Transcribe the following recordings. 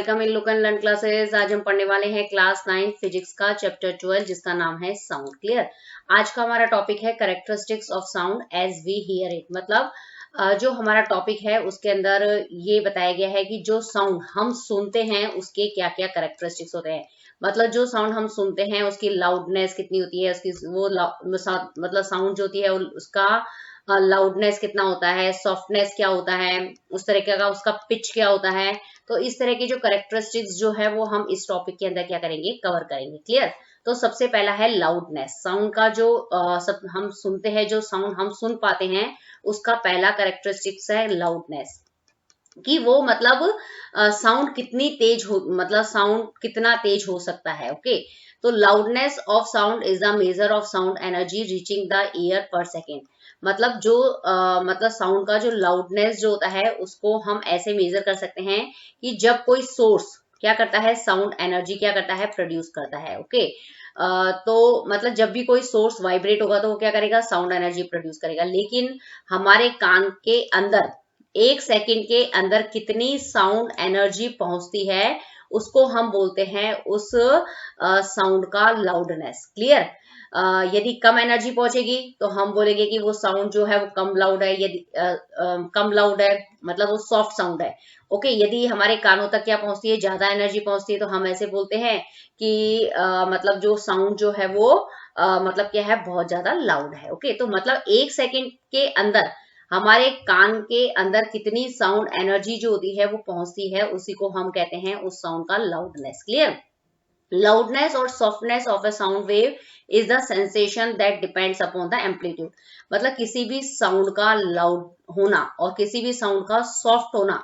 Welcome in look and learn classes. आज हम पढ़ने वाले हैं क्लास 9 फिजिक्स का चैप्टर 12 जिसका नाम है साउंड। क्लियर। आज का हमारा टॉपिक है characteristics of sound as we hear it. मतलब जो हमारा टॉपिक है उसके अंदर ये बताया गया है कि जो साउंड हम सुनते हैं उसके क्या क्या कैरेक्टरिस्टिक्स होते हैं। मतलब जो साउंड हम सुनते हैं उसकी लाउडनेस कितनी होती है, उसकी वो मतलब साउंड जो होती है उसका लाउडनेस कितना होता है, सॉफ्टनेस क्या होता है, उस तरीके का उसका पिच क्या होता है। तो इस तरह की जो कैरेक्टरिस्टिक्स जो है वो हम इस टॉपिक के अंदर क्या करेंगे, कवर करेंगे। क्लियर। तो सबसे पहला है लाउडनेस। साउंड का जो सब हम सुनते हैं, जो साउंड हम सुन पाते हैं उसका पहला कैरेक्टरिस्टिक्स है लाउडनेस, कि वो मतलब साउंड कितनी तेज हो, मतलब साउंड कितना तेज हो सकता है। ओके। तो loudness of sound is the measure of sound energy reaching the year पर सेकेंड। मतलब जो मतलब साउंड का जो लाउडनेस जो होता है उसको हम ऐसे मेजर कर सकते हैं कि जब कोई सोर्स क्या करता है, साउंड एनर्जी क्या करता है, प्रोड्यूस करता है। ओके। तो मतलब जब भी कोई सोर्स वाइब्रेट होगा तो वो क्या करेगा, साउंड एनर्जी प्रोड्यूस करेगा। लेकिन हमारे कान के अंदर 1 सेकंड के अंदर कितनी साउंड एनर्जी पहुंचती है उसको हम बोलते हैं उस साउंड का लाउडनेस। क्लियर। यदि कम एनर्जी पहुंचेगी तो हम बोलेंगे कि वो साउंड जो है वो कम लाउड है। यदि कम लाउड है मतलब वो सॉफ्ट साउंड है। ओके। यदि हमारे कानों तक क्या पहुंचती है, ज्यादा एनर्जी पहुंचती है, तो हम ऐसे बोलते हैं कि मतलब जो साउंड जो है वो मतलब क्या है, बहुत ज्यादा लाउड है। ओके। तो मतलब 1 सेकंड के अंदर हमारे कान के अंदर कितनी साउंड एनर्जी जो होती है वो पहुंचती है, उसी को हम कहते हैं उस साउंड का लाउडनेस। क्लियर। लाउडनेस और softness of a sound wave is the sensation that depends upon the amplitude. मतलब किसी भी साउंड का लाउड होना और किसी भी साउंड का सॉफ्ट होना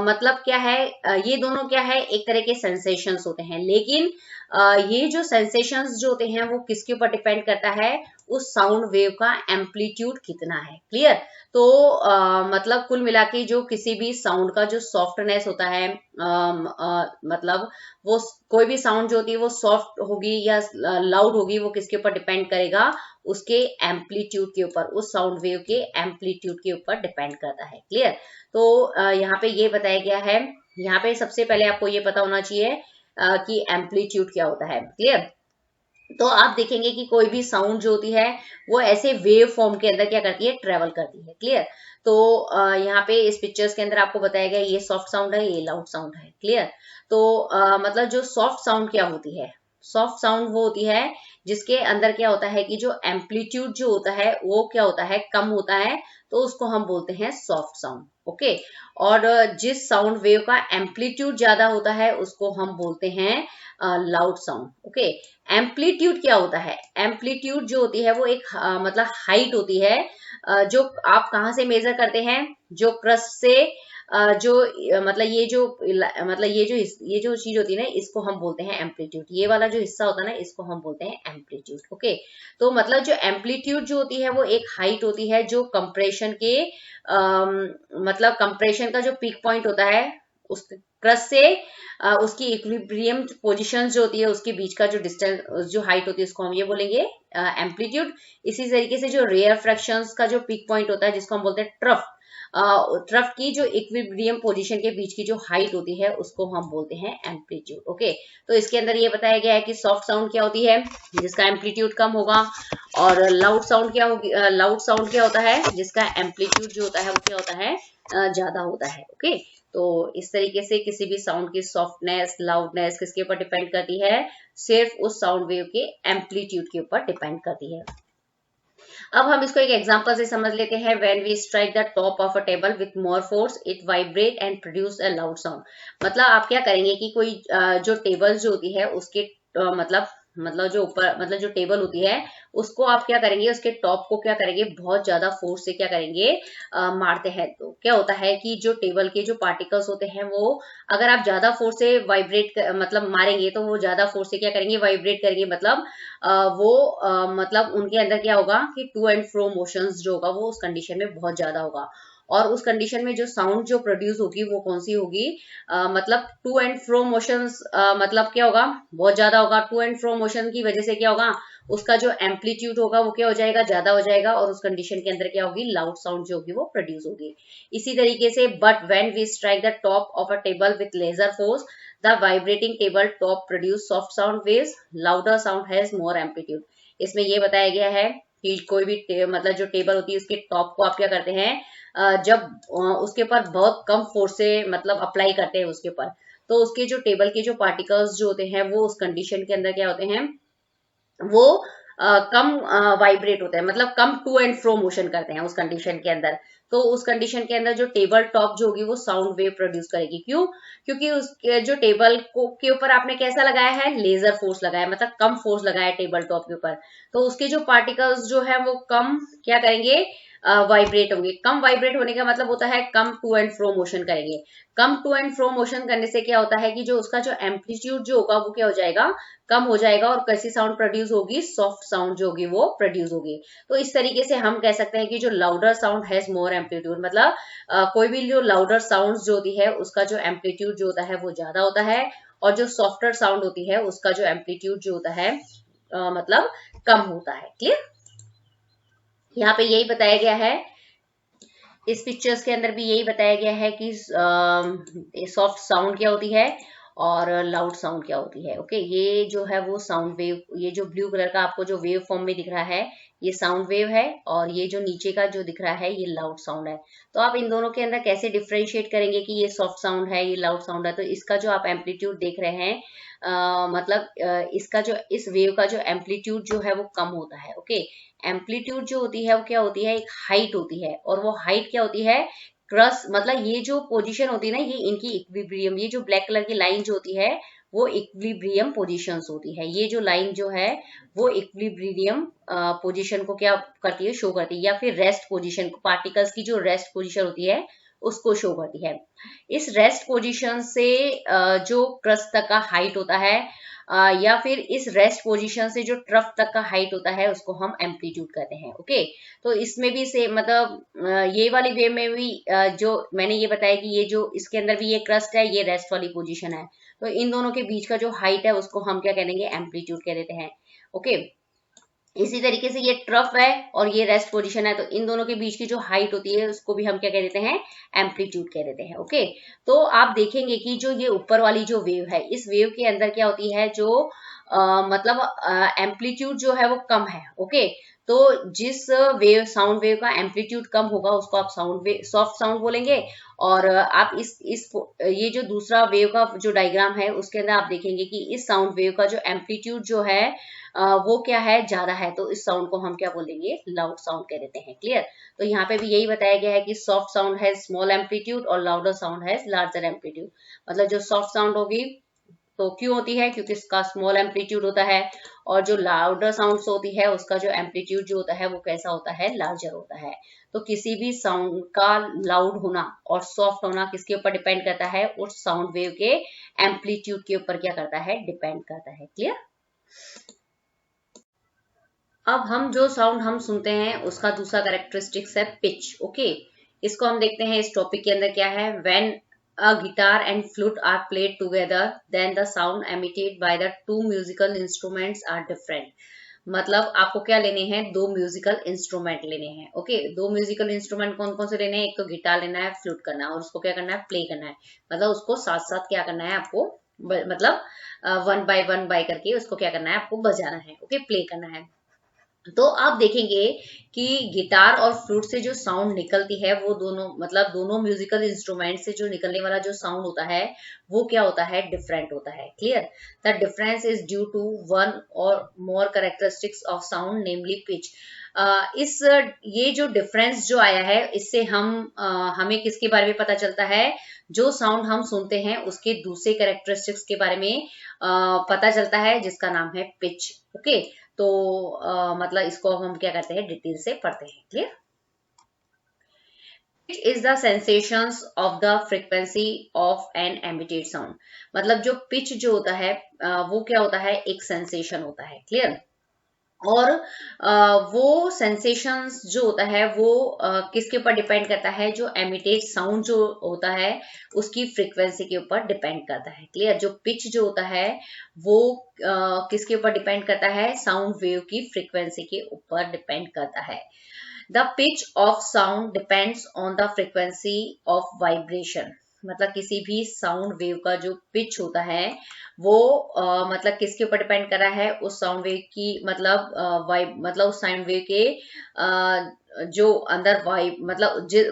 मतलब क्या है, ये दोनों क्या है, एक तरह के सेंसेशंस होते हैं। लेकिन ये जो सेंसेशंस जो होते हैं वो किसके ऊपर डिपेंड करता है, उस साउंड वेव का एम्पलीट्यूड कितना है। क्लियर। तो मतलब कुल मिला के जो किसी भी साउंड का जो सॉफ्टनेस होता है, मतलब वो कोई भी साउंड जो होती है वो सॉफ्ट होगी या लाउड होगी, वो किसके ऊपर डिपेंड करेगा, उसके एम्पलीट्यूड के ऊपर, उस साउंड वेव के एम्पलीट्यूड के ऊपर डिपेंड करता है। क्लियर। तो यहाँ पे ये बताया गया है, यहाँ पे सबसे पहले आपको ये पता होना चाहिए कि एम्पलीट्यूड क्या होता है। क्लियर। तो आप देखेंगे कि कोई भी साउंड जो होती है वो ऐसे वेव फॉर्म के अंदर क्या करती है, ट्रेवल करती है। क्लियर। तो यहाँ पे इस पिक्चर्स के अंदर आपको बताया गया ये सॉफ्ट साउंड है, ये लाउड साउंड है। क्लियर। तो मतलब जो सॉफ्ट साउंड क्या होती है, सॉफ्ट साउंड वो होती है जिसके अंदर क्या होता है कि जो एम्पलीट्यूड जो होता है वो क्या होता है, कम होता है, तो उसको हम बोलते हैं सॉफ्ट साउंड। ओके। और जिस साउंड वेव का एम्पलीट्यूड ज्यादा होता है उसको हम बोलते हैं लाउड साउंड। ओके। एम्पलीट्यूड क्या होता है, एम्पलीट्यूड जो होती है वो एक मतलब हाइट होती है जो आप कहाँ से मेजर करते हैं, जो क्रस्ट से जो मतलब ये जो चीज होती है ना इसको हम बोलते हैं एम्पलीट्यूड। ये वाला जो हिस्सा होता है ना इसको हम बोलते हैं एम्पलीट्यूड। ओके। तो मतलब जो एम्पलीट्यूड जो होती है वो एक हाइट होती है जो कंप्रेशन के मतलब कंप्रेशन का जो पीक पॉइंट होता है उस क्रस्ट से उसकी इक्विलिब्रियम पोजीशंस जो होती है उसके बीच का जो डिस्टेंस, जो हाइट होती है उसको हम ये बोलेंगे एम्पलीट्यूड। इसी तरीके से जो रेयर फ्रैक्शंस का जो पीक पॉइंट होता है जिसको हम बोलते हैं ट्रफ, ट्रफ की जो इक्विलिब्रियम पोजीशन के बीच की जो हाइट होती है उसको हम बोलते हैं एम्पलीट्यूड। ओके। तो इसके अंदर ये बताया गया है कि सॉफ्ट साउंड क्या होती है, जिसका एम्पलीट्यूड कम होगा, और लाउड साउंड क्या होगी, लाउड साउंड क्या होता है जिसका एम्पलीट्यूड जो होता है वो क्या होता है, ज्यादा होता है। ओके। तो इस तरीके से किसी भी साउंड की सॉफ्टनेस, लाउडनेस किसके ऊपर डिपेंड करती है, सिर्फ उस साउंड वेव के एम्पलीट्यूड के ऊपर डिपेंड करती है। अब हम इसको एक एग्जांपल से समझ लेते हैं। When we strike the top of a table with more force it vibrate and produce a loud sound. मतलब आप क्या करेंगे कि कोई जो टेबल जो होती है उसके मतलब जो ऊपर, मतलब जो टेबल होती है उसको आप क्या करेंगे, उसके टॉप को क्या करेंगे, बहुत ज्यादा फोर्स से क्या करेंगे, मारते हैं। तो क्या होता है कि जो टेबल के जो पार्टिकल्स होते हैं वो अगर आप ज्यादा फोर्स से वाइब्रेट मतलब मारेंगे तो वो ज्यादा फोर्स से क्या करेंगे, वाइब्रेट करेंगे। मतलब मतलब उनके अंदर क्या होगा कि टू एंड फ्रो मोशंस जो होगा वो उस कंडीशन में बहुत ज्यादा होगा, और उस कंडीशन में जो साउंड जो प्रोड्यूस होगी वो कौन सी होगी, मतलब टू एंड फ्रो मोशंस, मतलब क्या होगा, बहुत ज्यादा होगा। टू एंड फ्रो मोशन की वजह से क्या होगा, उसका जो एम्पलीट्यूड होगा वो क्या हो जाएगा, ज्यादा हो जाएगा, और उस कंडीशन के अंदर क्या होगी, लाउड साउंड जो होगी वो प्रोड्यूस होगी। इसी तरीके से but when we strike the top of a table with lesser force the vibrating table top produce soft sound waves, louder sound has more amplitude. इसमें ये बताया गया है कि कोई भी मतलब जो टेबल होती है उसके टॉप को आप क्या करते हैं, जब उसके ऊपर बहुत कम फोर्स से मतलब अप्लाई करते हैं उसके ऊपर, तो उसके जो टेबल के जो पार्टिकल्स जो होते हैं वो उस कंडीशन के अंदर क्या होते हैं, वो कम वाइब्रेट होता है, मतलब कम टू एंड फ्रो मोशन करते हैं उस कंडीशन के अंदर। तो उस कंडीशन के अंदर जो टेबल टॉप जो होगी वो साउंड वेव प्रोड्यूस करेगी। क्यों? क्योंकि उस जो टेबल को के ऊपर आपने कैसा लगाया है, लेजर फोर्स लगाया, मतलब कम फोर्स लगाया है टेबल टॉप के ऊपर, तो उसके जो पार्टिकल्स जो है वो कम क्या करेंगे, वाइब्रेट होंगे। कम वाइब्रेट होने का मतलब होता है come to and fro motion करेंगे। Come to and fro motion करने से क्या होता है कि जो उसका जो एम्पलीट्यूड जो होगा वो क्या हो जाएगा, कम हो जाएगा, और कैसी साउंड प्रोड्यूस होगी, सॉफ्ट साउंड जो होगी वो प्रोड्यूस होगी। तो इस तरीके से हम कह सकते हैं कि जो louder sound has more amplitude, मतलब कोई भी जो लाउडर साउंड जो होती है उसका जो एम्पलीट्यूड जो होता है वो ज्यादा होता है, और जो सॉफ्टर साउंड होती है उसका जो एम्पलीट्यूड जो होता है मतलब कम होता है। क्लियर? यहाँ पे यही बताया गया है, इस पिक्चर्स के अंदर भी यही बताया गया है कि सॉफ्ट साउंड क्या होती है और लाउड साउंड क्या होती है। ओके, ये जो है वो साउंड वेव, ये जो ब्लू कलर का आपको जो वेव फॉर्म में दिख रहा है ये साउंड वेव है, और ये जो नीचे का जो दिख रहा है ये लाउड साउंड है। तो आप इन दोनों के अंदर कैसे डिफ्रेंशिएट करेंगे कि ये सॉफ्ट साउंड है ये लाउड साउंड है? तो इसका जो आप एम्पलीट्यूड देख रहे हैं, मतलब इसका जो इस वेव का जो एम्पलीट्यूड जो है वो कम होता है। ओके, एम्पलीट्यूड जो होती है वो क्या होती है, एक हाइट होती है, और वो हाइट क्या होती है, क्रस्ट, मतलब ये जो पोजीशन होती है ना, ये इनकी इक्विलिब्रियम, ये जो ब्लैक कलर की लाइन जो होती है वो इक्विलिब्रियम पोजीशंस होती है। ये जो लाइन जो है वो इक्विलिब्रियम पोजीशन को क्या करती है, शो करती है, या फिर रेस्ट पोजीशन को, पार्टिकल्स की जो रेस्ट पोजीशन होती है उसको शो करती है। इस रेस्ट पोजीशन से जो क्रस्ट तक का हाइट होता है, या फिर इस रेस्ट पोजीशन से जो ट्रफ तक का हाइट होता है उसको हम एम्पलीट्यूड कहते हैं। ओके, तो इसमें भी से मतलब ये वाली वेव में भी जो मैंने ये बताया कि ये जो इसके अंदर भी ये क्रस्ट है, ये रेस्ट वाली पोजीशन है, तो इन दोनों के बीच का जो हाइट है उसको हम क्या कह देंगे, एम्पलीट्यूड कह देते हैं। ओके, इसी तरीके से ये ट्रफ है और ये रेस्ट पोजीशन है, तो इन दोनों के बीच की जो हाइट होती है उसको भी हम क्या कह देते हैं, एम्पलीट्यूड कह देते हैं। ओके, तो आप देखेंगे कि जो ये ऊपर वाली जो वेव है, इस वेव के अंदर क्या होती है, जो मतलब एम्पलीट्यूड जो है वो कम है। ओके, तो जिस वेव साउंड वेव का एम्पलीट्यूड कम होगा उसको आप साउंड वेव, सॉफ्ट साउंड बोलेंगे। और आप इस ये जो दूसरा वेव का जो डायग्राम है उसके अंदर आप देखेंगे कि इस साउंड वेव का जो एम्पलीट्यूड जो है वो क्या है, ज्यादा है, तो इस साउंड को हम क्या बोलेंगे, लाउड साउंड कह देते हैं। क्लियर? तो यहाँ पे भी यही बताया गया है कि सॉफ्ट साउंड है स्मॉल एम्पलीट्यूड और लाउडर साउंड है लार्जर एम्पलीट्यूड। मतलब जो सॉफ्ट साउंड होगी तो क्यों होती है, क्योंकि इसका स्मॉल एम्पलीट्यूड होता है, और जो लाउडर साउंड्स होती है उसका जो एम्पलीट्यूड जो होता है वो कैसा होता है, लार्जर होता है। तो किसी भी साउंड का लाउड होना और सॉफ्ट होना किसके ऊपर डिपेंड करता है, उस साउंड वेव के एम्पलीट्यूड के ऊपर क्या करता है, डिपेंड करता है। क्लियर? अब हम जो साउंड हम सुनते हैं उसका दूसरा कैरेक्टरिस्टिक्स है पिच। ओके, इसको हम देखते हैं इस टॉपिक के अंदर क्या है। When a guitar and flute are played together then the sound emitted by the two musical instruments are different. मतलब आपको क्या लेने हैं, दो म्यूजिकल इंस्ट्रूमेंट लेने हैं। ओके, दो म्यूजिकल इंस्ट्रूमेंट कौन कौन से लेने हैं, एक तो गिटार लेना है, फ्लूट करना है, और उसको क्या करना है, प्ले करना है। मतलब उसको साथ साथ क्या करना है आपको, मतलब वन बाय करके उसको क्या करना है, आपको बजाना है। ओके, प्ले करना है। तो आप देखेंगे कि गिटार और फ्लूट से जो साउंड निकलती है वो दोनों, मतलब दोनों म्यूजिकल इंस्ट्रूमेंट से जो निकलने वाला जो साउंड होता है वो क्या होता है, डिफरेंट होता है। Clear? The difference is due to one और more characteristics of sound namely pitch. इस ये जो डिफरेंस जो आया है इससे हमें किसके बारे में पता चलता है, जो साउंड हम सुनते हैं उसके दूसरे कैरेक्टरिस्टिक्स के बारे में पता चलता है, जिसका नाम है पिच। ओके, तो मतलब इसको हम क्या करते हैं, डिटेल से पढ़ते हैं। Clear? Pitch is the sensations of the frequency of an emitted sound. मतलब जो पिच जो होता है वो क्या होता है, एक सेंसेशन होता है। क्लियर? और वो सेंसेशंस जो होता है वो किसके ऊपर डिपेंड करता है, जो एमिटेड साउंड जो होता है उसकी फ्रीक्वेंसी के ऊपर डिपेंड करता है। क्लियर? जो पिच जो होता है वो किसके ऊपर डिपेंड करता है, साउंड वेव की फ्रीक्वेंसी के ऊपर डिपेंड करता है। The pitch of sound depends on the frequency of vibration. मतलब किसी भी साउंड वेव का जो पिच होता है वो मतलब किसके ऊपर डिपेंड कर रहा है, उस साउंड वेव की मतलब मतलब उस साउंड वेव के जो अंदर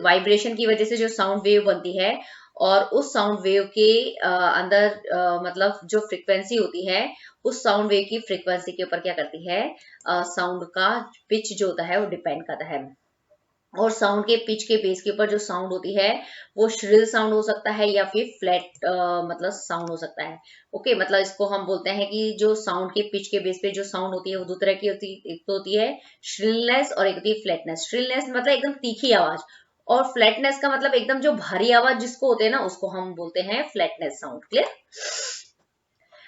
वाइब्रेशन की वजह से जो साउंड वेव बनती है, और उस साउंड वेव के अंदर मतलब जो फ्रीक्वेंसी होती है, उस साउंड वेव की फ्रीक्वेंसी के ऊपर क्या करती है, साउंड का पिच जो होता है वो डिपेंड करता है। और साउंड के पिच के बेस के ऊपर जो साउंड होती है वो श्रिल साउंड हो सकता है या फिर फ्लैट मतलब साउंड हो सकता है। ओके, मतलब इसको हम बोलते हैं कि जो साउंड के पिच के बेस पे जो साउंड होती है वो दो तरह की होती है। एक तो होती है श्रिलनेस और एक होती है फ्लैटनेस। श्रिलनेस मतलब एकदम तीखी आवाज, और फ्लैटनेस का मतलब एकदम जो भारी आवाज जिसको होते हैं ना, उसको हम बोलते हैं फ्लैटनेस साउंड। क्लियर?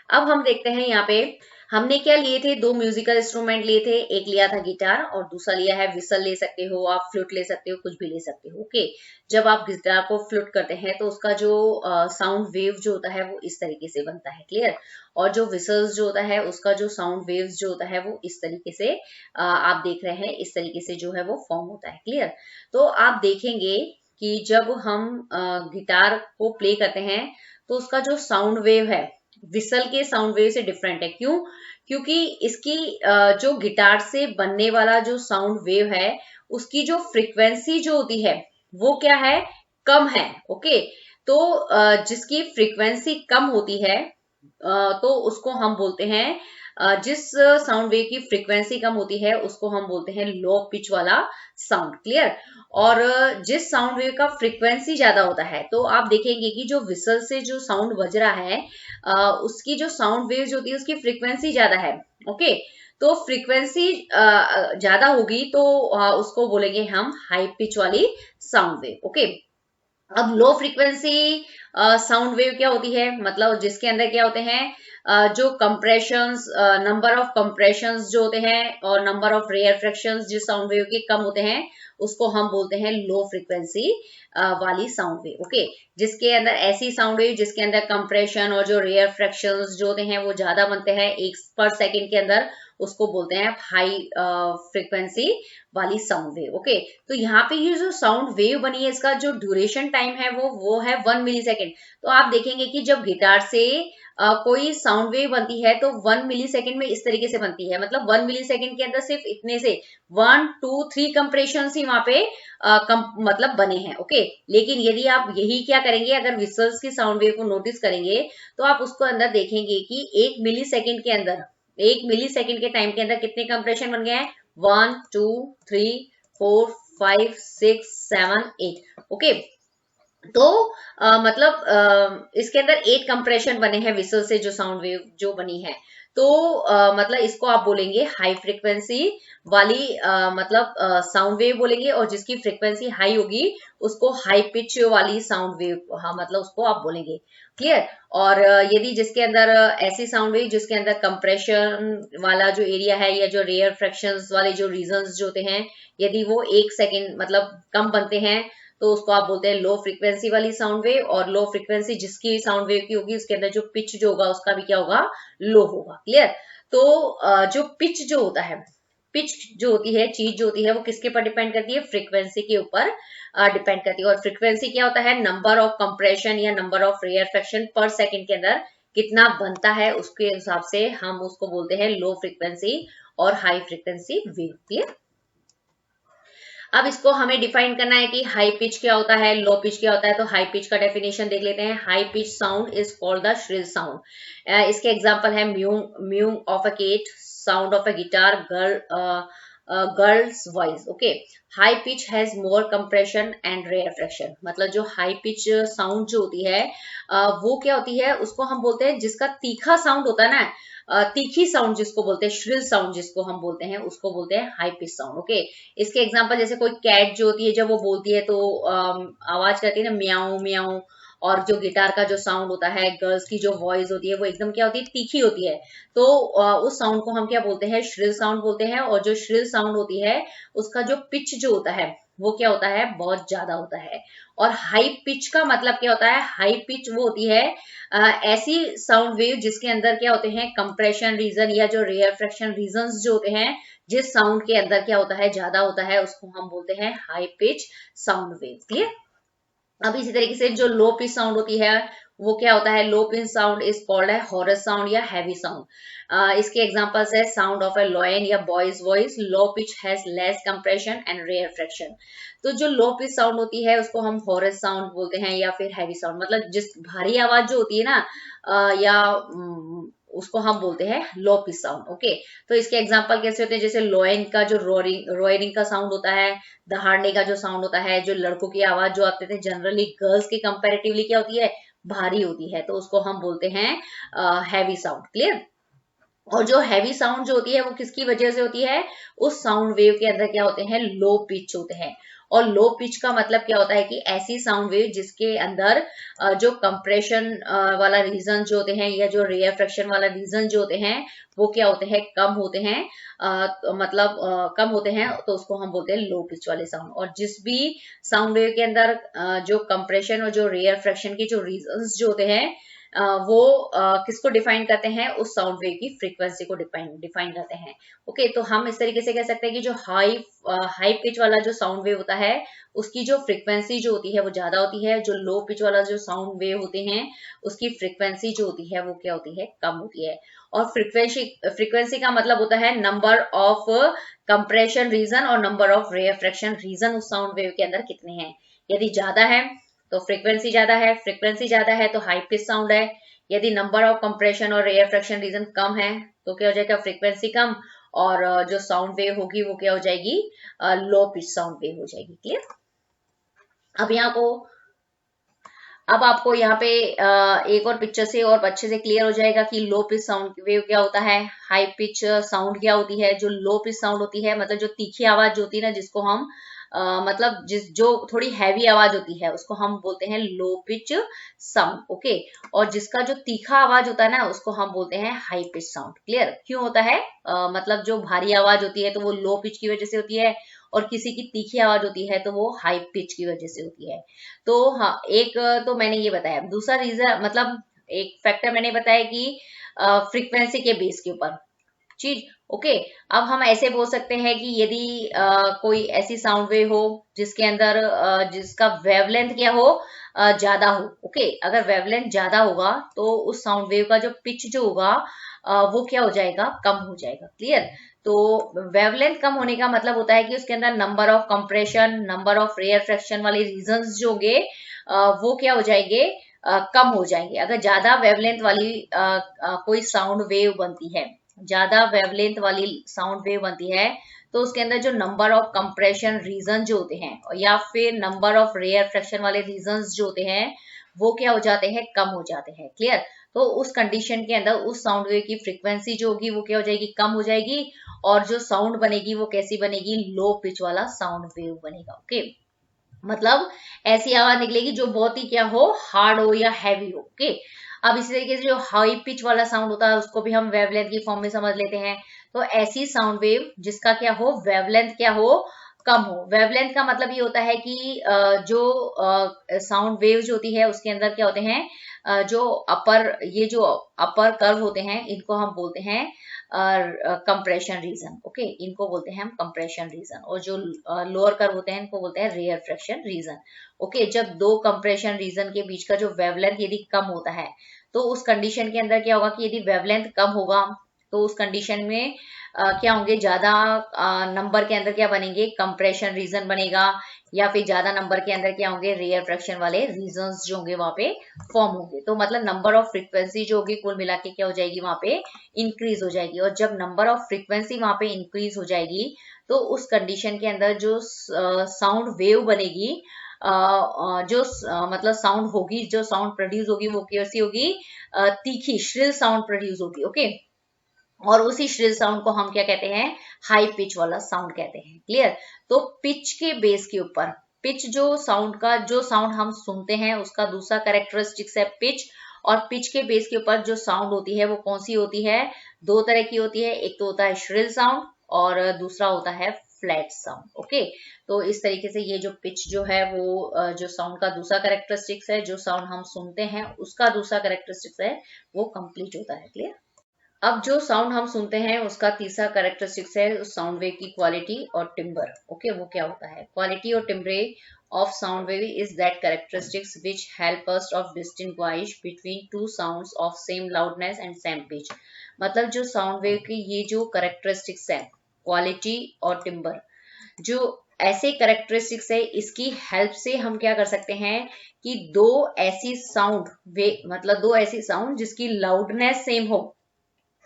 अब हम देखते हैं यहाँ पे हमने क्या लिए थे, दो म्यूजिकल इंस्ट्रूमेंट लिए थे, एक लिया था गिटार और दूसरा लिया है विसल। ले सकते हो आप, फ्लूट ले सकते हो, कुछ भी ले सकते हो। ओके, जब आप गिटार को फ्लूट करते हैं तो उसका जो साउंड वेव जो होता है वो इस तरीके से बनता है। क्लियर? और जो विसल्स जो होता है उसका जो साउंड वेव्स जो होता है वो इस तरीके से आप देख रहे हैं, इस तरीके से जो है वो फॉर्म होता है। क्लियर? तो आप देखेंगे कि जब हम गिटार को प्ले करते हैं तो उसका जो साउंड वेव है विसल के साउंड वेव से डिफरेंट है। क्यों? क्योंकि इसकी जो गिटार से बनने वाला जो साउंड वेव है उसकी जो फ्रीक्वेंसी जो होती है वो क्या है, कम है। ओके, तो जिसकी फ्रीक्वेंसी कम होती है तो उसको हम बोलते हैं जिस साउंड वेव की फ्रीक्वेंसी कम होती है उसको हम बोलते हैं लो पिच वाला साउंड। क्लियर? और जिस साउंड वेव का फ्रीक्वेंसी ज्यादा होता है, तो आप देखेंगे कि जो विसल से जो साउंड बज रहा है उसकी जो साउंड वेव होती है उसकी फ्रीक्वेंसी ज्यादा है। ओके, तो फ्रीक्वेंसी ज्यादा होगी तो उसको बोलेंगे हम हाई पिच वाली साउंड वेव। ओके, अब लो फ्रीक्वेंसी साउंड वेव क्या होती है, मतलब जिसके अंदर क्या होते हैं जो कंप्रेशंस, नंबर ऑफ कंप्रेशंस जो होते हैं और नंबर ऑफ रेयर फ्रैक्शंस जिस साउंड वेव के कम होते हैं उसको हम बोलते हैं लो फ्रीक्वेंसी वाली साउंड वेव। ओके, जिसके अंदर ऐसी साउंड वेव जिसके अंदर कंप्रेशन और जो रेयर फ्रैक्शंस जो होते हैं वो ज्यादा बनते हैं एक पर सेकेंड के अंदर, उसको बोलते हैं हाई फ्रीक्वेंसी वाली साउंड वेव। ओके, तो यहाँ पे ये जो साउंड वेव बनी है इसका जो ड्यूरेशन टाइम है वो है 1 मिली सेकेंड। तो आप देखेंगे कि जब गिटार से कोई साउंड वेव बनती है तो 1 मिली सेकेंड में इस तरीके से बनती है। मतलब 1 मिली सेकेंड के अंदर सिर्फ इतने से 1 2 3 कंप्रेशन ही वहां पे मतलब बने हैं। ओके, लेकिन यदि आप यही क्या करेंगे, अगर विसल्स की साउंड वेव को नोटिस करेंगे तो आप उसको अंदर देखेंगे कि 1 मिली सेकेंड के अंदर, 1 मिली सेकेंड के टाइम के अंदर कितने कंप्रेशन बन गए हैं, 1 2 3 4 5 6 7 8। ओके, तो इसके अंदर 8 कंप्रेशन बने हैं विसल से जो साउंड वेव जो बनी है। तो मतलब इसको आप बोलेंगे हाई फ्रीक्वेंसी वाली साउंड वेव बोलेंगे, और जिसकी फ्रीक्वेंसी हाई होगी उसको हाई पिच वाली साउंड वेव, हाँ मतलब उसको आप बोलेंगे। क्लियर? और यदि जिसके अंदर ऐसी साउंड वेव जिसके अंदर कंप्रेशन वाला जो एरिया है या जो रेयर फ्रैक्शंस वाले जो रीजंस जो होते हैं यदि वो 1 सेकेंड मतलब कम बनते हैं तो उसको आप बोलते हैं लो फ्रीक्वेंसी वाली साउंड वेव। और लो फ्रीक्वेंसी जिसकी साउंड वेव की होगी उसके अंदर जो पिच जो होगा उसका भी क्या होगा, लो होगा। क्लियर? तो जो पिच जो होता है, पिच जो होती है चीज जो होती है वो किसके ऊपर डिपेंड करती है, फ्रीक्वेंसी के ऊपर डिपेंड करती है। और फ्रीक्वेंसी क्या होता है, नंबर ऑफ कंप्रेशन या नंबर ऑफ रेयर फ्रैक्शन पर सेकेंड के अंदर कितना बनता है उसके हिसाब से हम उसको बोलते हैं लो फ्रीक्वेंसी और हाई फ्रीक्वेंसी वेव। क्लियर? अब इसको हमें डिफाइन करना है कि हाई पिच क्या होता है, लो पिच क्या होता है। तो हाई पिच का डेफिनेशन देख लेते हैं। High pitch sound is called the shrill sound. इसके एग्जांपल है mew of a cat, sound of a guitar, girls voice. Okay, high pitch has more compression and rarefaction. मतलब जो high pitch sound जो होती है वो क्या होती है, उसको हम बोलते हैं जिसका तीखा साउंड होता है ना, तीखी साउंड जिसको बोलते हैं, श्रिल साउंड जिसको हम बोलते हैं उसको बोलते हैं हाई पिच साउंड। ओके, इसके एग्जांपल जैसे कोई कैट जो होती है जब वो बोलती है तो आवाज करती है ना म्याऊ म्याऊ, और जो गिटार का जो साउंड होता है, गर्ल्स की जो वॉइस होती है वो एकदम क्या होती है, तीखी होती है। तो उस साउंड को हम क्या बोलते हैं, श्रिल साउंड बोलते हैं। और जो श्रिल साउंड होती है उसका जो पिच जो होता है वो क्या होता है, बहुत ज्यादा होता है। और हाई पिच का मतलब क्या होता है, हाई पिच वो होती है ऐसी साउंड वेव जिसके अंदर क्या होते हैं, कंप्रेशन रीजन या जो रेयरफ्रैक्शन रीजन जो होते हैं, जिस साउंड के अंदर क्या होता है, ज्यादा होता है, उसको हम बोलते हैं high pitch sound wave. Clear. अब इसी तरीके से जो लो पिच साउंड होती है वो क्या होता है, low pitch sound is called है हॉरस साउंड या हैवी साउंड। इसके एग्जांपल्स है साउंड ऑफ ए लॉयन या boys voice, low pitch has less compression and rarefaction. तो जो लो पिच साउंड होती है उसको हम हॉरस साउंड बोलते हैं या फिर हैवी साउंड, मतलब जिस भारी आवाज जो होती है ना या उसको हम बोलते हैं लो पिच साउंड। ओके, तो इसके एग्जांपल कैसे होते हैं, जैसे लोयन का जो रोयरिंग का साउंड होता है, दहाड़ने का जो साउंड होता है, जो लड़कों की आवाज जो आते थे जनरली गर्ल्स की कंपैरेटिवली क्या होती है, भारी होती है, तो उसको हम बोलते हैं हैवी साउंड। क्लियर। और जो हैवी साउंड जो होती है वो किसकी वजह से होती है, उस साउंड वेव के अंदर क्या होते हैं, लो पिच होते हैं। और लो पिच का मतलब क्या होता है कि ऐसी साउंड वेव जिसके अंदर जो कंप्रेशन वाला रीजन जो होते हैं या जो रेयरफ्रैक्शन वाला रीजन जो होते हैं वो क्या होते हैं, कम होते हैं, तो मतलब कम होते हैं, तो उसको हम बोलते हैं लो पिच वाले साउंड। और जिस भी साउंड वेव के अंदर जो कंप्रेशन और जो रेयरफ्रैक्शन के जो रीजंस जो होते हैं वो किसको डिफाइन करते हैं, उस साउंड वेव की फ्रीक्वेंसी को डिफाइन करते हैं। ओके, तो हम इस तरीके से कह सकते हैं कि जो हाई पिच वाला जो साउंड वेव होता है उसकी जो फ्रीक्वेंसी जो होती है वो ज्यादा होती है, जो लो पिच वाला जो साउंड वेव होते हैं उसकी फ्रीक्वेंसी जो होती है वो क्या होती है, कम होती है। और फ्रीक्वेंसी का मतलब होता है नंबर ऑफ कंप्रेशन रीजन और नंबर ऑफ रेयरफ्रैक्शन रीजन उस साउंड वेव के अंदर कितने हैं। यदि ज्यादा है तो फ्रीक्वेंसी ज्यादा है, फ्रीक्वेंसी ज्यादा है तो हाई पिच साउंड है। यदि नंबर ऑफ कंप्रेशन और रेयरफ्रैक्शन रीजन कम है तो क्या हो जाएगा, फ्रीक्वेंसी कम, और जो साउंड वेव होगी वो क्या हो जाएगी, लो पिच साउंड वेव हो जाएगी। क्लियर। अब यहाँ को अब आपको यहाँ पे एक और पिक्चर से और अच्छे से क्लियर हो जाएगा कि लो पिच साउंड वेव क्या होता है, हाई पिच साउंड क्या होती है। जो लो पिच साउंड होती है मतलब जो तीखी आवाज होती है ना, जिसको हम मतलब जो थोड़ी हैवी आवाज होती है उसको हम बोलते हैं लो पिच साउंड। ओके, और जिसका जो तीखा आवाज होता है ना उसको हम बोलते हैं हाई पिच साउंड। क्लियर। क्यों होता है, मतलब जो भारी आवाज होती है तो वो लो पिच की वजह से होती है, और किसी की तीखी आवाज होती है तो वो हाई पिच की वजह से होती है। तो हाँ, एक तो मैंने ये बताया। दूसरा रीजन मतलब एक फैक्टर मैंने बताया कि फ्रीक्वेंसी के बेस के ऊपर चीज। ओके, अब हम ऐसे बोल सकते हैं कि यदि कोई ऐसी साउंड वेव हो जिसके अंदर जिसका वेवलेंथ क्या हो, ज्यादा हो। ओके, अगर वेवलेंथ ज्यादा होगा तो उस साउंड वेव का जो पिच जो होगा वो क्या हो जाएगा, कम हो जाएगा। क्लियर। तो वेवलेंथ कम होने का मतलब होता है कि उसके अंदर number of compression, number of rarefaction वाले रीजंस जो होंगे वो क्या हो जाएंगे, कम हो जाएंगे। अगर ज्यादा वेवलेंथ वाली कोई साउंड वेव बनती है, ज्यादा वेवलेंथ वाली साउंड वेव बनती है तो उसके अंदर जो नंबर ऑफ कंप्रेशन रीजन जो होते हैं या फिर नंबर ऑफ रेयर फ्रैक्शन वाले रीजंस जो होते हैं वो क्या हो जाते हैं, कम हो जाते हैं। क्लियर। तो उस कंडीशन के अंदर उस साउंड वेव की फ्रीक्वेंसी जो होगी वो क्या हो जाएगी, कम हो जाएगी, और जो साउंड बनेगी वो कैसी बनेगी, लो पिच वाला साउंड वेव बनेगा। ओके, मतलब ऐसी आवाज निकलेगी जो बहुत ही क्या हो, हार्ड हो या हैवी हो। ओके, अब इसी तरीके से जो हाई पिच वाला साउंड होता है उसको भी हम वेवलेंथ की फॉर्म में समझ लेते हैं। तो ऐसी साउंड वेव जिसका क्या हो, वेवलेंथ क्या हो, कम हो। वेवलेंथ का मतलब ये होता है कि जो साउंड वेव जो होती है उसके अंदर क्या होते हैं, जो अपर कर्व होते हैं इनको हम बोलते हैं कंप्रेशन रीजन। ओके, इनको बोलते हैं हम कंप्रेशन रीजन, और जो लोअर कर्व होते हैं इनको बोलते हैं रेयर फ्रैक्शन रीजन। ओके, जब दो कंप्रेशन रीजन के बीच का जो वेवलेंथ यदि कम होता है तो उस कंडीशन के अंदर क्या होगा कि यदि वेवलेंथ कम होगा तो उस कंडीशन में क्या होंगे, ज्यादा नंबर के अंदर क्या बनेंगे, कंप्रेशन रीजन बनेगा, या फिर ज्यादा नंबर के अंदर क्या होंगे, रेयर फ्रैक्शन वाले रीजंस जो होंगे वहां पे फॉर्म होंगे। तो मतलब नंबर ऑफ फ्रीक्वेंसी जो होगी कुल मिला के क्या हो जाएगी, वहां पे इंक्रीज हो जाएगी। और जब नंबर ऑफ फ्रीक्वेंसी वहां पे इंक्रीज हो जाएगी तो उस कंडीशन के अंदर जो साउंड वेव बनेगी, मतलब साउंड होगी, जो साउंड प्रोड्यूस होगी वो कैसी होगी, तीखी श्रिल साउंड प्रोड्यूस होगी। ओके, और उसी श्रिल साउंड को हम क्या कहते हैं, हाई पिच वाला साउंड कहते हैं। क्लियर। तो पिच के बेस के ऊपर, पिच जो साउंड हम सुनते हैं उसका दूसरा कैरेक्टरिस्टिक्स है पिच। और पिच के बेस के ऊपर जो साउंड होती है वो कौन सी होती है? दो तरह की होती है, एक तो होता है श्रिल साउंड और दूसरा होता है फ्लैट साउंड। ओके, तो इस तरीके से ये जो पिच जो है वो जो साउंड का दूसरा कैरेक्टरिस्टिक्स है, जो साउंड हम सुनते हैं उसका दूसरा कैरेक्टरिस्टिक्स है, वो कंप्लीट होता है। क्लियर? अब जो साउंड हम सुनते हैं उसका तीसरा कैरेक्टरिस्टिक्स है उस साउंड वेव की क्वालिटी और टिम्बर। ओके, वो क्या होता है? क्वालिटी और टिम्bre of sound wave is that characteristics which help us of distinguish between two sounds of same loudness and same pitch। मतलब जो साउंड वेव की ये जो कैरेक्टरिस्टिक्स है क्वालिटी और टिम्बर, जो ऐसे कैरेक्टरिस्टिक्स है, इसकी हेल्प से हम क्या कर सकते हैं कि दो ऐसी साउंड वे मतलब दो ऐसी साउंड जिसकी लाउडनेस सेम हो,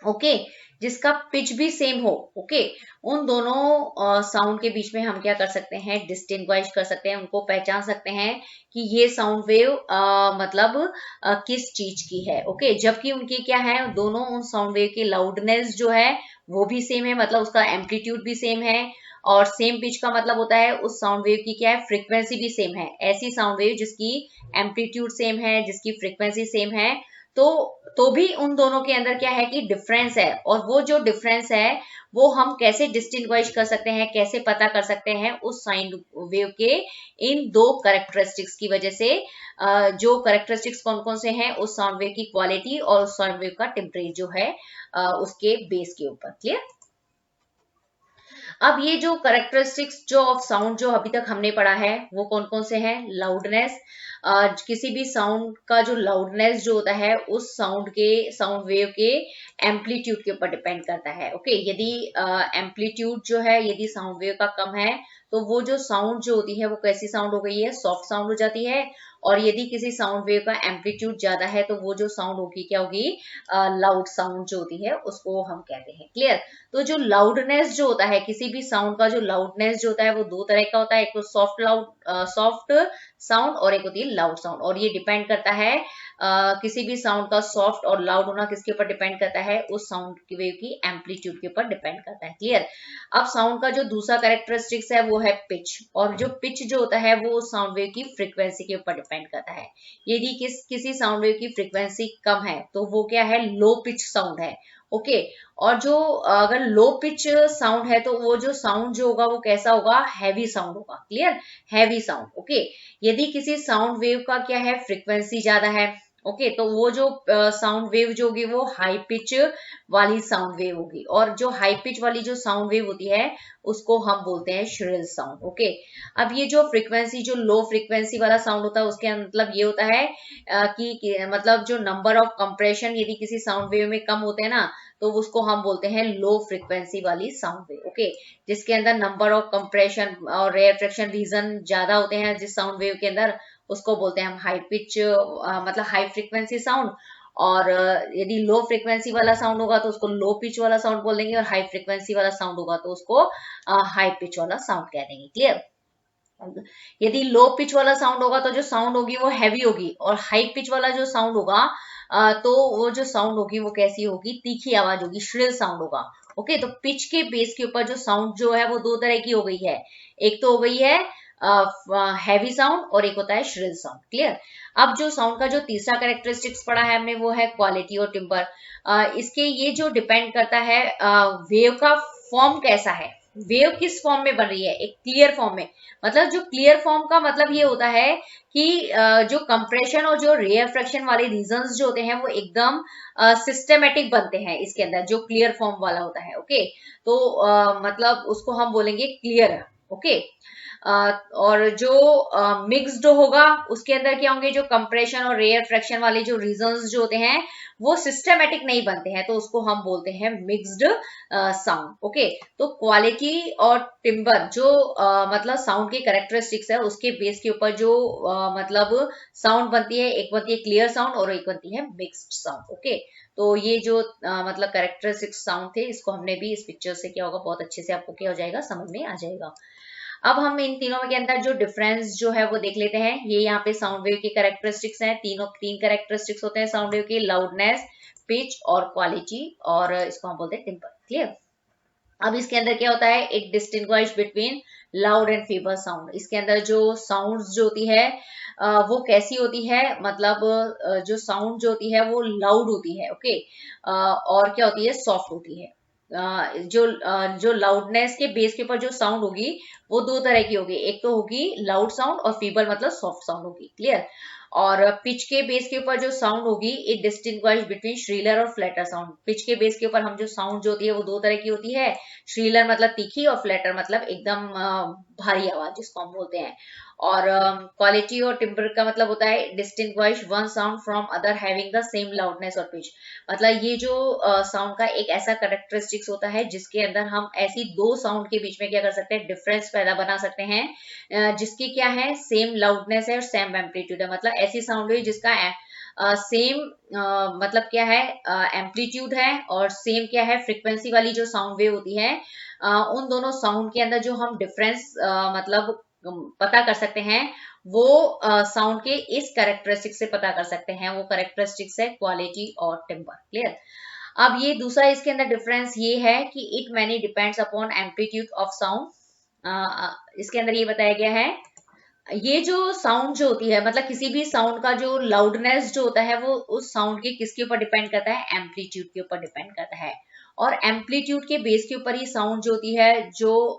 ओके, जिसका पिच भी सेम हो, ओके, उन दोनों साउंड के बीच में हम क्या कर सकते हैं? डिस्टिंग्विश कर सकते हैं, उनको पहचान सकते हैं कि ये साउंड वेव मतलब किस चीज की है। ओके, जबकि उनकी क्या है, दोनों उन साउंड वेव की लाउडनेस जो है वो भी सेम है, मतलब उसका एम्पलीट्यूड भी सेम है, और सेम पिच का मतलब होता है उस साउंड वेव की क्या है, फ्रीक्वेंसी भी सेम है। ऐसी साउंड वेव जिसकी एम्पलीट्यूड सेम है, जिसकी फ्रीक्वेंसी सेम है, तो भी उन दोनों के अंदर क्या है कि डिफरेंस है। और वो जो डिफरेंस है वो हम कैसे डिस्टिंग्विश कर सकते हैं, कैसे पता कर सकते हैं? उस साइन वेव के इन दो कैरेक्टरिस्टिक्स की वजह से। जो कैरेक्टरिस्टिक्स कौन कौन से हैं? उस साउंड वेव की क्वालिटी और उस साउंड वेव का टेम्परेचर जो है उसके बेस के ऊपर। क्लियर? अब ये जो कैरेक्टरिस्टिक्स जो ऑफ साउंड जो अभी तक हमने पढ़ा है वो कौन कौन से हैं? लाउडनेस, किसी भी साउंड का जो लाउडनेस जो होता है उस साउंड वेव के एम्पलीट्यूड के ऊपर डिपेंड करता है। ओके, यदि एम्पलीट्यूड जो है यदि साउंड वेव का कम है तो वो जो साउंड जो होती है वो कैसी साउंड हो गई है? सॉफ्ट साउंड हो जाती है। और यदि किसी साउंड वेव का एम्पलीट्यूड ज्यादा है तो वो जो साउंड होगी क्या होगी? लाउड साउंड जो होती है उसको हम कहते हैं। क्लियर? तो जो लाउडनेस जो होता है किसी भी साउंड का, जो लाउडनेस जो होता है वो दो तरह का होता है, एक तो सॉफ्ट साउंड और एक होती है लाउड साउंड। और ये डिपेंड करता है किसी भी साउंड का सॉफ्ट और लाउड होना किसके ऊपर डिपेंड करता है? उस साउंड की वेव की एम्पलीट्यूड के ऊपर डिपेंड करता है। क्लियर? अब साउंड का जो दूसरा कैरेक्टरिस्टिक्स है वो है पिच, और जो पिच जो होता है वो साउंड वेव की फ्रीक्वेंसी के ऊपर डिपेंड करता है। यदि किसी साउंड वेव की फ्रीक्वेंसी कम है तो वो क्या है? लो पिच साउंड है। ओके, और जो अगर लो पिच साउंड है तो वो जो साउंड जो होगा वो कैसा होगा? हैवी साउंड होगा। क्लियर? Heavy sound. ओके, यदि किसी साउंड वेव का क्या है? फ्रीक्वेंसी ज्यादा है, ओके, तो वो जो साउंड वेव जो होगी वो हाई पिच वाली साउंड वेव होगी, और जो हाई पिच वाली जो साउंड वेव होती है उसको हम बोलते हैं श्रिल साउंड। ओके, अब ये जो फ्रीक्वेंसी जो लो फ्रीक्वेंसी वाला साउंड होता है उसके मतलब ये होता है कि मतलब जो नंबर ऑफ कंप्रेशन यदि किसी साउंड वेव में कम होते हैं ना तो उसको हम बोलते हैं लो फ्रीक्वेंसी वाली साउंड वेव। ओके, जिसके अंदर नंबर ऑफ कंप्रेशन और रेयरफ्रैक्शन रीजन ज्यादा होते हैं जिस साउंड वेव के अंदर, उसको बोलते हैं हम हाई पिच मतलब हाई फ्रीक्वेंसी साउंड। और यदि लो फ्रीक्वेंसी वाला साउंड होगा तो उसको लो पिच वाला साउंड बोल देंगे, और हाई फ्रीक्वेंसी वाला साउंड होगा तो उसको हाई पिच वाला साउंड कह देंगे। क्लियर? यदि लो पिच वाला साउंड होगा तो जो साउंड होगी वो हैवी होगी, और हाई पिच वाला जो साउंड होगा तो वो जो साउंड होगी वो कैसी होगी? तीखी आवाज होगी, श्रिल साउंड होगा। ओके, तो पिच के बेस के ऊपर जो साउंड जो है वो दो तरह की हो गई है, एक तो हो गई है हैवी साउंड और एक होता है श्रिल साउंड। क्लियर? अब जो साउंड का जो तीसरा कैरेक्टरिस्टिक्स पढ़ा है हमने वो है क्वालिटी और टिम्बर। इसके ये जो डिपेंड करता है वेव का फॉर्म कैसा है, वेव किस फॉर्म में बन रही है? एक क्लियर फॉर्म में। मतलब जो क्लियर फॉर्म का मतलब ये होता है कि जो कंप्रेशन और जो रेयरफ्रैक्शन वाले रीजंस जो होते हैं वो एकदम सिस्टमेटिक बनते हैं इसके अंदर, जो क्लियर फॉर्म वाला होता है। ओके, तो मतलब उसको हम बोलेंगे क्लियर। ओके, और जो मिक्स्ड होगा उसके अंदर क्या होंगे? जो कंप्रेशन और रेयर फ्रैक्शन वाले जो रीजंस जो होते हैं वो सिस्टमेटिक नहीं बनते हैं, तो उसको हम बोलते हैं मिक्स्ड साउंड। ओके, तो क्वालिटी और टिम्बर जो मतलब साउंड के कैरेक्टरिस्टिक्स है उसके बेस के ऊपर जो मतलब साउंड बनती है, एक बनती है क्लियर साउंड और एक बनती है मिक्स्ड साउंड। ओके, तो ये जो मतलब कैरेक्टरिस्टिक्स साउंड थे इसको हमने भी इस पिक्चर से क्या होगा बहुत अच्छे से आपको क्या हो जाएगा? समझ में आ जाएगा। अब हम इन तीनों के अंदर जो डिफरेंस जो है वो देख लेते हैं। ये यहाँ पे साउंड वेव के कैरेक्टरिस्टिक्स हैं, तीन कैरेक्टरिस्टिक्स होते हैं साउंड वेव के, लाउडनेस, पिच और क्वालिटी, और इसको हम बोलते हैं टिम्बर। क्लियर? अब इसके अंदर क्या होता है, it distinguish between loud and feeble sound. इसके अंदर जो साउंड्स जो होती है वो कैसी होती है, मतलब जो साउंड जो होती है वो लाउड होती है, ओके, और क्या होती है, सॉफ्ट होती है। जो लाउडनेस के बेस के ऊपर जो साउंड होगी वो दो तरह की होगी, एक तो होगी लाउड साउंड और फीबल मतलब सॉफ्ट साउंड होगी, क्लियर। और पिच के बेस के ऊपर जो साउंड होगी, इट डिस्टिंग्विश बिटवीन श्रीलर और फ्लैटर साउंड। पिच के बेस के ऊपर हम जो साउंड जो होती है वो दो तरह की होती है, श्रीलर मतलब तीखी और फ्लैटर मतलब एकदम भारी आवाज जिसको हम बोलते हैं। और क्वालिटी और टिम्बर का मतलब होता है distinguish one sound from other having the same loudness और पिच। मतलब ये जो साउंड का एक ऐसा करेक्टरिस्टिक्स होता है जिसके अंदर हम ऐसी दो साउंड के बीच में क्या कर सकते हैं, डिफरेंस पैदा बना सकते हैं, जिसकी क्या है, सेम लाउडनेस है और सेम एम्पलीट्यूड है। मतलब ऐसी साउंड है जिसका सेम मतलब क्या है, एम्पलीट्यूड है और सेम क्या है, फ्रीक्वेंसी वाली जो साउंड वेव होती है, उन दोनों साउंड के अंदर जो हम डिफरेंस मतलब पता कर सकते हैं, वो साउंड के इस कैरेक्टरिस्टिक से पता कर सकते हैं। वो कैरेक्टरिस्टिक्स है क्वालिटी और टिम्बर, क्लियर। अब ये दूसरा इसके अंदर डिफरेंस ये है कि it many depends upon amplitude of sound. इसके अंदर ये बताया गया है, ये जो साउंड जो होती है, मतलब किसी भी साउंड का जो लाउडनेस जो होता है वो उस साउंड के किसके ऊपर डिपेंड करता है, एम्पलीट्यूड के ऊपर डिपेंड करता है। और एम्पलीट्यूड के बेस के ऊपर ही साउंड जो होती है, जो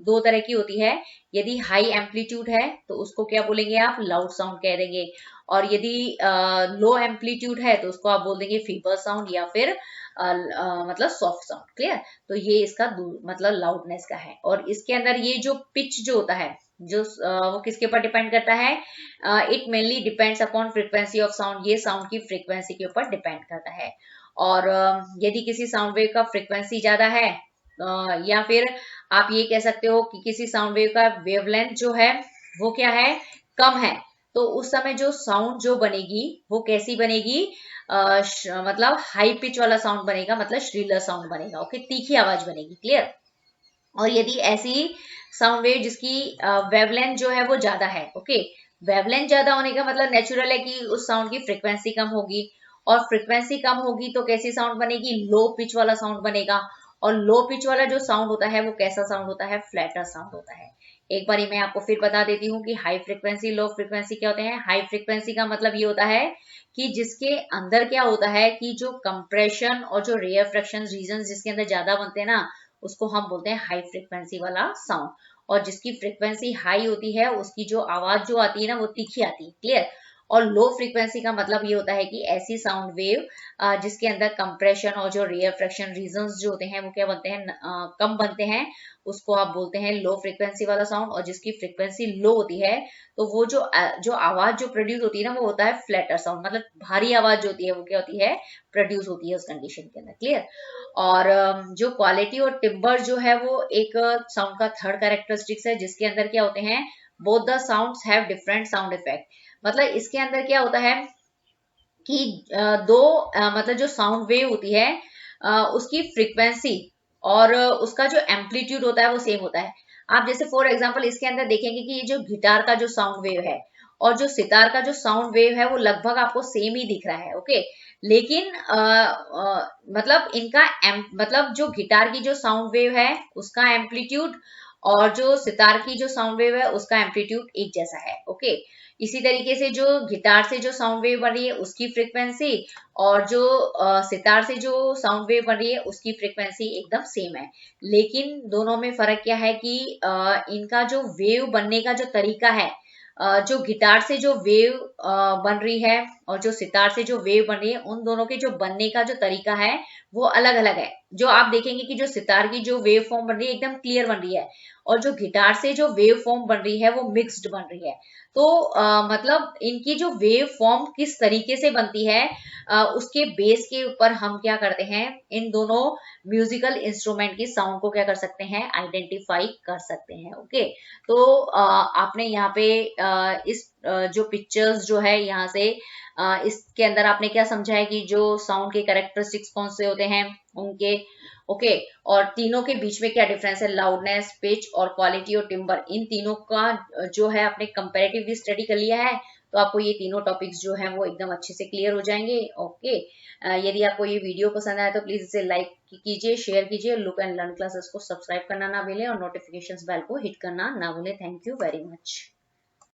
दो तरह की होती है। यदि हाई एम्पलीट्यूड है तो उसको क्या बोलेंगे आप, लाउड साउंड कह देंगे। और यदि लो एम्पलीट्यूड है तो उसको आप बोल देंगे फीबल साउंड या फिर मतलब सॉफ्ट साउंड, क्लियर। तो ये इसका मतलब लाउडनेस का है। और इसके अंदर ये जो पिच जो होता है, जो वो किसके ऊपर डिपेंड करता है, it mainly depends upon frequency of sound. ये साउंड की फ्रीक्वेंसी के ऊपर डिपेंड करता है। और यदि किसी साउंड वेव का फ्रीक्वेंसी ज्यादा है, या फिर आप ये कह सकते हो कि किसी साउंड वेव का वेवलेंथ जो है वो क्या है, कम है, तो उस समय जो साउंड जो बनेगी वो कैसी बनेगी, मतलब हाई पिच वाला साउंड बनेगा, मतलब श्रीलर साउंड बनेगा, ओके, तीखी आवाज बनेगी, क्लियर। और यदि ऐसी साउंड वेव जिसकी वेवलेंथ जो है वो ज्यादा है, ओके, वेवलेंथ ज्यादा होने का मतलब नेचुरल है कि उस साउंड की फ्रीक्वेंसी कम होगी। और फ्रीक्वेंसी कम होगी तो कैसी साउंड बनेगी, लो पिच वाला साउंड बनेगा। और लो पिच वाला जो साउंड होता है वो कैसा साउंड होता है, फ्लैटर साउंड होता है। एक बार मैं आपको फिर बता देती हूँ कि हाई फ्रीक्वेंसी लो फ्रीक्वेंसी क्या होते हैं। हाई फ्रीक्वेंसी का मतलब ये होता है कि जिसके अंदर क्या होता है कि जो कंप्रेशन और जो रेयरफ्रैक्शन रीजन जिसके अंदर ज्यादा बनते हैं ना, उसको हम बोलते हैं हाई फ्रीक्वेंसी वाला साउंड। और जिसकी फ्रीक्वेंसी हाई होती है उसकी जो आवाज जो आती है ना वो तीखी आती है, क्लियर। और लो फ्रीक्वेंसी का मतलब ये होता है कि ऐसी साउंड वेव जिसके अंदर कंप्रेशन और जो रेयरफ्रैक्शन रीजंस जो होते हैं वो क्या बनते हैं, कम बनते हैं, उसको आप बोलते हैं लो फ्रीक्वेंसी वाला साउंड। और जिसकी फ्रीक्वेंसी लो होती है तो वो जो आवाज जो प्रोड्यूस होती है ना वो होता है फ्लैटर साउंड, मतलब भारी आवाज जो होती है वो क्या होती है, प्रोड्यूस होती है उस कंडीशन के अंदर, क्लियर। और जो क्वालिटी और टिम्बर जो है वो एक साउंड का थर्ड कैरेक्टरिस्टिक्स है, जिसके अंदर क्या होते हैं, both the sounds have different sound effect. मतलब इसके अंदर क्या होता है कि मतलब जो साउंड वेव होती है उसकी फ्रीक्वेंसी और उसका जो एम्पलीट्यूड होता है वो सेम होता है। आप जैसे फॉर एग्जांपल इसके अंदर देखेंगे कि ये जो गिटार का जो साउंड वेव है और जो सितार का जो साउंड वेव है वो लगभग आपको सेम ही दिख रहा है, ओके। लेकिन मतलब इनका मतलब जो गिटार की जो साउंड वेव है उसका एम्पलीट्यूड और जो सितार की जो साउंड वेव है उसका एम्पलीट्यूड एक जैसा है, ओके। इसी तरीके से जो गिटार से जो साउंड वेव बन रही है उसकी फ्रीक्वेंसी और जो सितार से जो साउंड वेव बन रही है उसकी फ्रीक्वेंसी एकदम सेम है। लेकिन दोनों में फर्क क्या है कि इनका जो वेव बनने का जो तरीका है, जो गिटार से जो वेव बन रही है और जो सितार से जो वेव बन रही है, उन दोनों के जो बनने का जो तरीका है वो अलग अलग है। जो आप देखेंगे कि जो सितार की जो वेव फॉर्म बन रही है एकदम क्लियर बन रही है और जो गिटार से जो वेव फॉर्म बन रही है वो मिक्स्ड बन रही है। तो मतलब इनकी जो वेव फॉर्म किस तरीके से बनती है उसके बेस के ऊपर हम क्या करते हैं, इन दोनों म्यूजिकल इंस्ट्रूमेंट की साउंड को क्या कर सकते हैं, आइडेंटिफाई कर सकते हैं, ओके। तो आपने यहाँ पे इस जो पिक्चर्स जो है यहाँ से इसके अंदर आपने क्या समझा है कि जो साउंड के कैरेक्टरिस्टिक्स कौन से होते हैं उनके, ओके। और तीनों के बीच में क्या डिफरेंस है, लाउडनेस, पिच और क्वालिटी और टिम्बर, इन तीनों का जो है आपने कंपैरेटिवली स्टडी कर लिया है। तो तो आपको ये तीनों टॉपिक्स जो हैं वो एकदम अच्छे से क्लियर हो जाएंगे। ओके, यदि आपको ये वीडियो पसंद आया तो प्लीज इसे लाइक कीजिए, शेयर कीजिए, लुक एंड लर्न क्लासेस को सब्सक्राइब करना ना भूलें और नोटिफिकेशंस बेल को हिट करना ना भूलें। Thank you very much.